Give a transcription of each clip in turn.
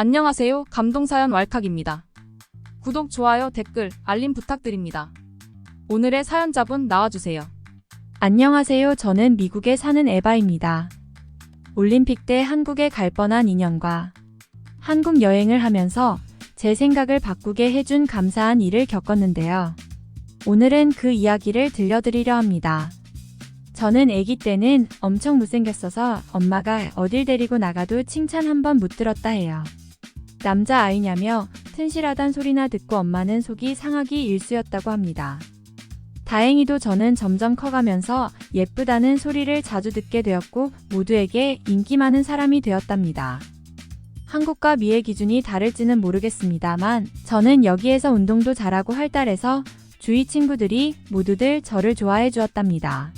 안녕하세요. 감동사연 왈칵입니다. 구독, 좋아요, 댓글, 알림 부탁드립니다. 오늘의 사연자분 나와주세요. 안녕하세요. 저는 미국에 사는 에바입니다. 올림픽 때 한국에 갈 뻔한 인연과 한국 여행을 하면서 제 생각을 바꾸게 해준 감사한 일을 겪었는데요. 오늘은 그 이야기를 들려드리려 합니다. 저는 아기 때는 엄청 못생겼어서 엄마가 어딜 데리고 나가도 칭찬 한번 못 들었다 해요. 남자아이냐며 튼실하단 소리나 듣고 엄마는 속이 상하기 일쑤였다고 합니다. 다행히도 저는 점점 커가면서 예쁘다는 소리를 자주 듣게 되었고 모두에게 인기 많은 사람이 되었답니다. 한국과 미의 기준이 다를지는 모르겠습니다만 저는 여기에서 운동도 잘하고 활달해서 주위 친구들이 모두들 저를 좋아해 주었답니다.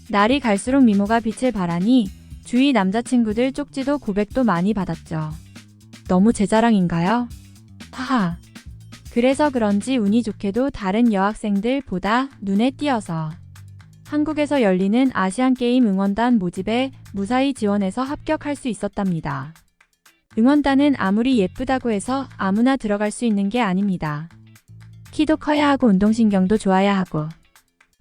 날이 갈수록 미모가 빛을 발하니 주위 남자친구들 쪽지도 고백도 많이 받았죠. 너무 제 자랑인가요? 하하. 그래서 그런지 운이 좋게도 다른 여학생들보다 눈에 띄어서 한국에서 열리는 아시안게임 응원단 모집에 무사히 지원해서 합격할 수 있었답니다. 응원단은 아무리 예쁘다고 해서 아무나 들어갈 수 있는 게 아닙니다. 키도 커야 하고 운동신경도 좋아야 하고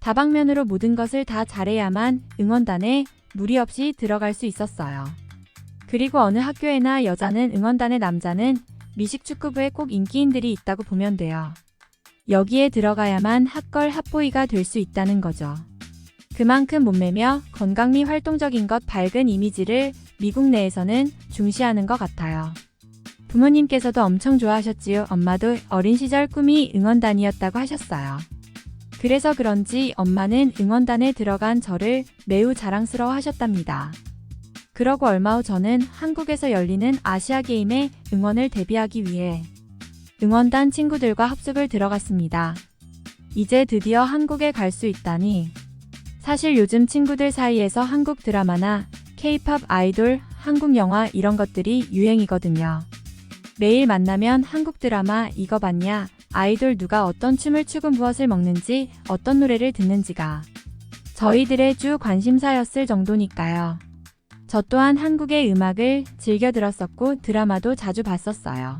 다방면으로 모든 것을 다 잘해야만 응원단에 무리 없이 들어갈 수 있었어요. 그리고 어느 학교에나 여자는 응원단의 남자는 미식축구부에 꼭 인기인들이 있다고 보면 돼요. 여기에 들어가야만 핫걸 핫보이가 될 수 있다는 거죠. 그만큼 몸매며 건강 미 활동적인 것 밝은 이미지를 미국 내에서는 중시하는 것 같아요. 부모님께서도 엄청 좋아하셨지요. 엄마도 어린 시절 꿈이 응원단이었다고 하셨어요. 그래서 그런지 엄마는 응원단에 들어간 저를 매우 자랑스러워 하셨답니다. 그러고 얼마 후 저는 한국에서 열리는 아시아게임에 응원을 데뷔하기 위해 응원단 친구들과 합숙을 들어갔습니다. 이제 드디어 한국에 갈 수 있다니. 사실 요즘 친구들 사이에서 한국 드라마나 K-팝 아이돌, 한국 영화 이런 것들이 유행이거든요. 매일 만나면 한국 드라마 이거 봤냐, 아이돌 누가 어떤 춤을 추고 무엇을 먹는지, 어떤 노래를 듣는지가 저희들의 주 관심사였을 정도니까요. 저 또한 한국의 음악을 즐겨 들었었고 드라마도 자주 봤었어요.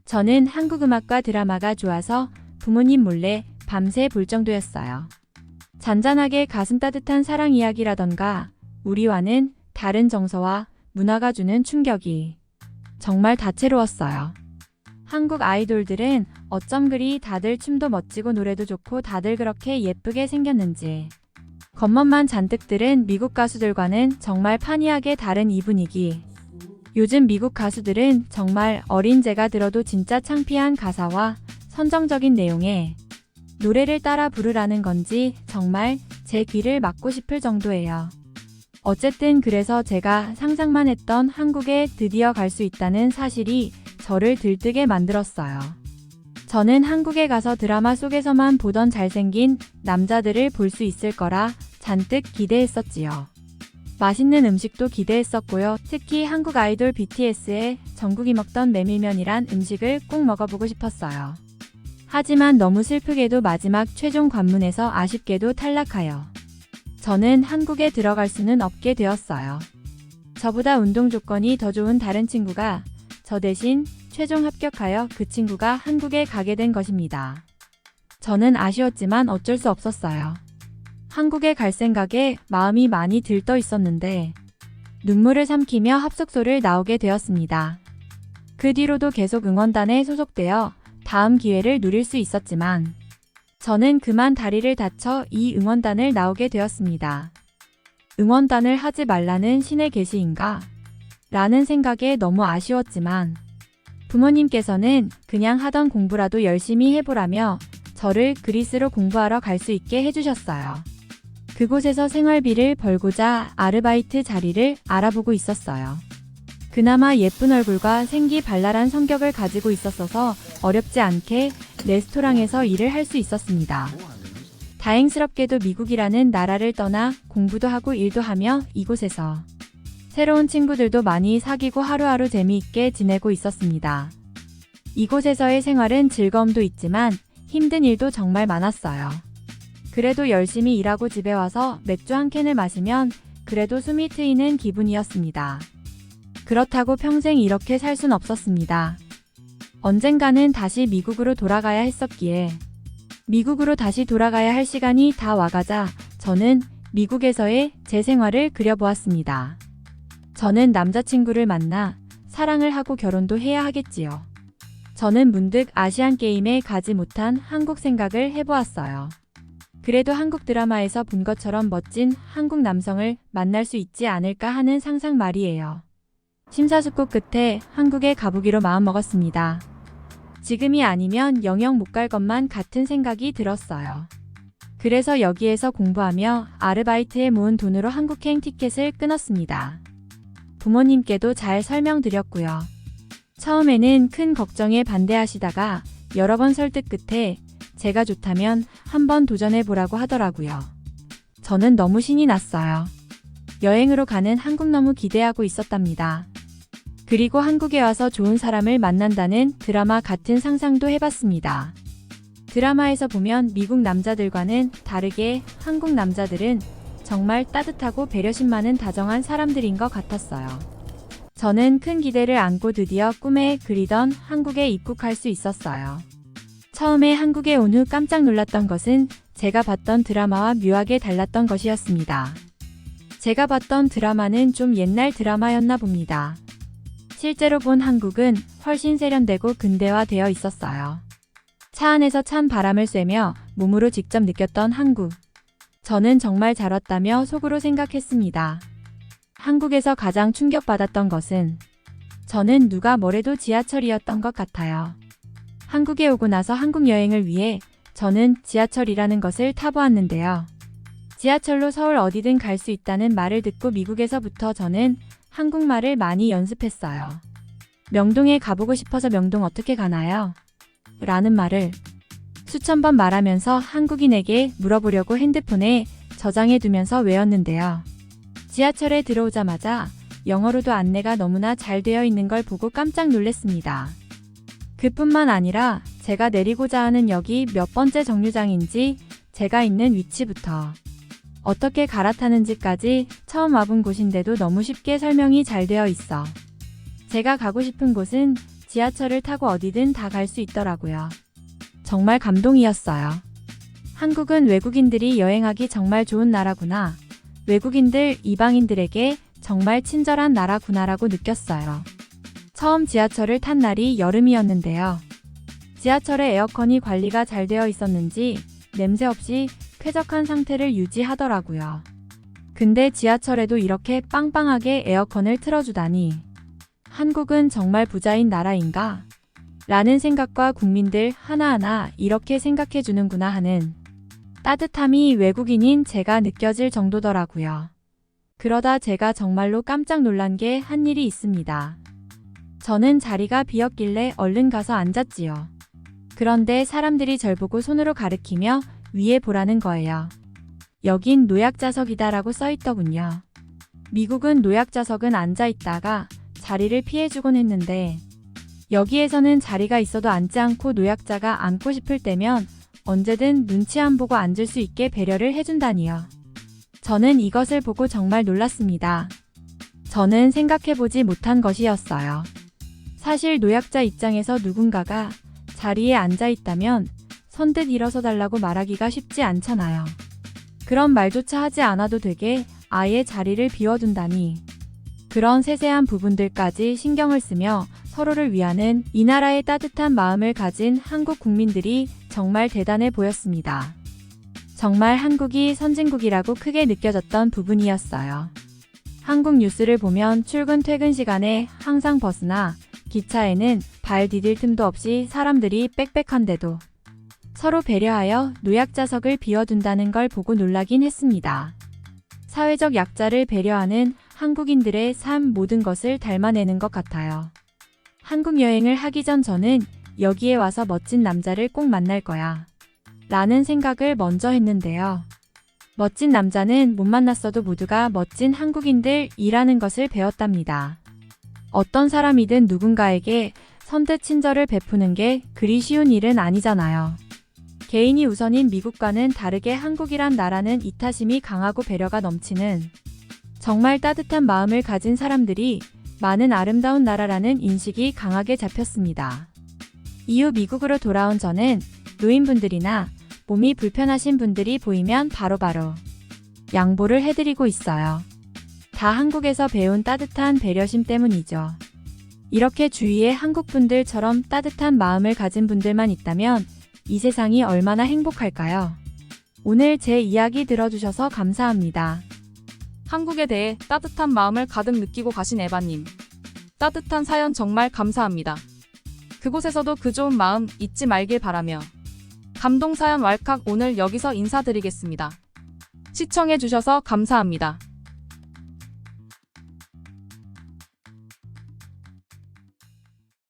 저는 한국 음악과 드라마가 좋아서 부모님 몰래 밤새 볼 정도였어요. 잔잔하게 가슴 따뜻한 사랑 이야기라던가 우리와는 다른 정서와 문화가 주는 충격이 정말 다채로웠어요. 한국 아이돌들은 어쩜 그리 다들 춤도 멋지고 노래도 좋고 다들 그렇게 예쁘게 생겼는지. 겉멋만 잔뜩 들은 미국 가수들과는 정말 판이하게 다른 이 분위기. 요즘 미국 가수들은 정말 어린 제가 들어도 진짜 창피한 가사와 선정적인 내용의 노래를 따라 부르라는 건지 정말 제 귀를 막고 싶을 정도예요. 어쨌든 그래서 제가 상상만 했던 한국에 드디어 갈 수 있다는 사실이 저를 들뜨게 만들었어요. 저는 한국에 가서 드라마 속에서만 보던 잘생긴 남자들을 볼 수 있을 거라 잔뜩 기대했었지요. 맛있는 음식도 기대했었고요. 특히 한국 아이돌 BTS의 정국이 먹던 메밀면이란 음식을 꼭 먹어보고 싶었어요. 하지만 너무 슬프게도 마지막 최종 관문에서 아쉽게도 탈락하여 저는 한국에 들어갈 수는 없게 되었어요. 저보다 운동 조건이 더 좋은 다른 친구가 저 대신 최종 합격하여 그 친구가 한국에 가게 된 것입니다. 저는 아쉬웠지만 어쩔 수 없었어요. 한국에 갈 생각에 마음이 많이 들떠 있었는데 눈물을 삼키며 합숙소를 나오게 되었습니다. 그 뒤로도 계속 응원단에 소속되어 다음 기회를 누릴 수 있었지만 저는 그만 다리를 다쳐 이 응원단을 나오게 되었습니다. 응원단을 하지 말라는 신의 계시인가? 라는 생각에 너무 아쉬웠지만 부모님께서는 그냥 하던 공부라도 열심히 해보라며 저를 그리스로 공부하러 갈 수 있게 해주셨어요. 그곳에서 생활비를 벌고자 아르바이트 자리를 알아보고 있었어요. 그나마 예쁜 얼굴과 생기 발랄한 성격을 가지고 있었어서 어렵지 않게 레스토랑에서 일을 할 수 있었습니다. 다행스럽게도 미국이라는 나라를 떠나 공부도 하고 일도 하며 이곳에서 새로운 친구들도 많이 사귀고 하루하루 재미있게 지내고 있었습니다. 이곳에서의 생활은 즐거움도 있지만 힘든 일도 정말 많았어요. 그래도 열심히 일하고 집에 와서 맥주 한 캔을 마시면 그래도 숨이 트이는 기분이었습니다. 그렇다고 평생 이렇게 살 순 없었습니다. 언젠가는 다시 미국으로 돌아가야 했었기에 미국으로 다시 돌아가야 할 시간이 다 와가자 저는 미국에서의 제 생활을 그려보았습니다. 저는 남자친구를 만나 사랑을 하고 결혼도 해야 하겠지요. 저는 문득 아시안게임에 가지 못한 한국 생각을 해보았어요. 그래도 한국 드라마에서 본 것처럼 멋진 한국 남성을 만날 수 있지 않을까 하는 상상 말이에요. 심사숙고 끝에 한국에 가보기로 마음먹었습니다. 지금이 아니면 영영 못 갈 것만 같은 생각이 들었어요. 그래서 여기에서 공부하며 아르바이트에 모은 돈으로 한국행 티켓을 끊었습니다. 부모님께도 잘 설명드렸고요. 처음에는 큰 걱정에 반대하시다가 여러 번 설득 끝에 제가 좋다면 한번 도전해보라고 하더라고요. 저는 너무 신이 났어요. 여행으로 가는 한국 너무 기대하고 있었답니다. 그리고 한국에 와서 좋은 사람을 만난다는 드라마 같은 상상도 해봤습니다. 드라마에서 보면 미국 남자들과는 다르게 한국 남자들은 정말 따뜻하고 배려심 많은 다정한 사람들인 것 같았어요. 저는 큰 기대를 안고 드디어 꿈에 그리던 한국에 입국할 수 있었어요. 처음에 한국에 온 후 깜짝 놀랐던 것은 제가 봤던 드라마와 묘하게 달랐던 것이었습니다. 제가 봤던 드라마는 좀 옛날 드라마였나 봅니다. 실제로 본 한국은 훨씬 세련되고 근대화되어 있었어요. 차 안에서 찬 바람을 쐬며 몸으로 직접 느꼈던 한국. 저는 정말 잘 왔다며 속으로 생각했습니다. 한국에서 가장 충격받았던 것은 저는 누가 뭐래도 지하철이었던 것 같아요. 한국에 오고 나서 한국 여행을 위해 저는 지하철이라는 것을 타보았는데요. 지하철로 서울 어디든 갈 수 있다는 말을 듣고 미국에서부터 저는 한국말을 많이 연습했어요. 명동에 가보고 싶어서 명동 어떻게 가나요? 라는 말을 수천 번 말하면서 한국인에게 물어보려고 핸드폰에 저장해두면서 외웠는데요. 지하철에 들어오자마자 영어로도 안내가 너무나 잘 되어 있는 걸 보고 깜짝 놀랐습니다. 그뿐만 아니라 제가 내리고자 하는 역이 몇 번째 정류장인지 제가 있는 위치부터 어떻게 갈아타는지까지 처음 와본 곳인데도 너무 쉽게 설명이 잘 되어 있어 제가 가고 싶은 곳은 지하철을 타고 어디든 다 갈 수 있더라고요. 정말 감동이었어요. 한국은 외국인들이 여행하기 정말 좋은 나라구나. 외국인들, 이방인들에게 정말 친절한 나라구나라고 느꼈어요. 처음 지하철을 탄 날이 여름이었는데요. 지하철의 에어컨이 관리가 잘 되어 있었는지 냄새 없이 쾌적한 상태를 유지하더라고요. 근데 지하철에도 이렇게 빵빵하게 에어컨을 틀어주다니. 한국은 정말 부자인 나라인가? 라는 생각과 국민들 하나하나 이렇게 생각해주는구나 하는 따뜻함이 외국인인 제가 느껴질 정도더라고요. 그러다 제가 정말로 깜짝 놀란 게 한 일이 있습니다. 저는 자리가 비었길래 얼른 가서 앉았지요. 그런데 사람들이 절 보고 손으로 가리키며 위에 보라는 거예요. 여긴 노약자석이다라고 써있더군요. 미국은 노약자석은 앉아있다가 자리를 피해주곤 했는데 여기에서는 자리가 있어도 앉지 않고 노약자가 앉고 싶을 때면 언제든 눈치 안 보고 앉을 수 있게 배려를 해준다니요. 저는 이것을 보고 정말 놀랐습니다. 저는 생각해보지 못한 것이었어요. 사실 노약자 입장에서 누군가가 자리에 앉아있다면 선뜻 일어서 달라고 말하기가 쉽지 않잖아요. 그런 말조차 하지 않아도 되게 아예 자리를 비워둔다니. 그런 세세한 부분들까지 신경을 쓰며 서로를 위하는 이 나라의 따뜻한 마음을 가진 한국 국민들이 정말 대단해 보였습니다. 정말 한국이 선진국이라고 크게 느껴졌던 부분이었어요. 한국 뉴스를 보면 출근 퇴근 시간에 항상 버스나 기차에는 발 디딜 틈도 없이 사람들이 빽빽한데도 서로 배려하여 노약자석을 비워둔다는 걸 보고 놀라긴 했습니다. 사회적 약자를 배려하는 한국인들의 삶 모든 것을 닮아내는 것 같아요. 한국 여행을 하기 전 저는 여기에 와서 멋진 남자를 꼭 만날 거야 라는 생각을 먼저 했는데요. 멋진 남자는 못 만났어도 모두가 멋진 한국인들이라는 것을 배웠답니다. 어떤 사람이든 누군가에게 선뜻 친절을 베푸는 게 그리 쉬운 일은 아니잖아요. 개인이 우선인 미국과는 다르게 한국이란 나라는 이타심이 강하고 배려가 넘치는 정말 따뜻한 마음을 가진 사람들이 많은 아름다운 나라라는 인식이 강하게 잡혔습니다. 이후 미국으로 돌아온 저는 노인분들이나 몸이 불편하신 분들이 보이면 바로바로 양보를 해드리고 있어요. 다 한국에서 배운 따뜻한 배려심 때문이죠. 이렇게 주위에 한국분들처럼 따뜻한 마음을 가진 분들만 있다면 이 세상이 얼마나 행복할까요? 오늘 제 이야기 들어주셔서 감사합니다. 한국에 대해 따뜻한 마음을 가득 느끼고 가신 에바님. 따뜻한 사연 정말 감사합니다. 그곳에서도 그 좋은 마음 잊지 말길 바라며 감동사연 왈칵 오늘 여기서 인사드리겠습니다. 시청해주셔서 감사합니다.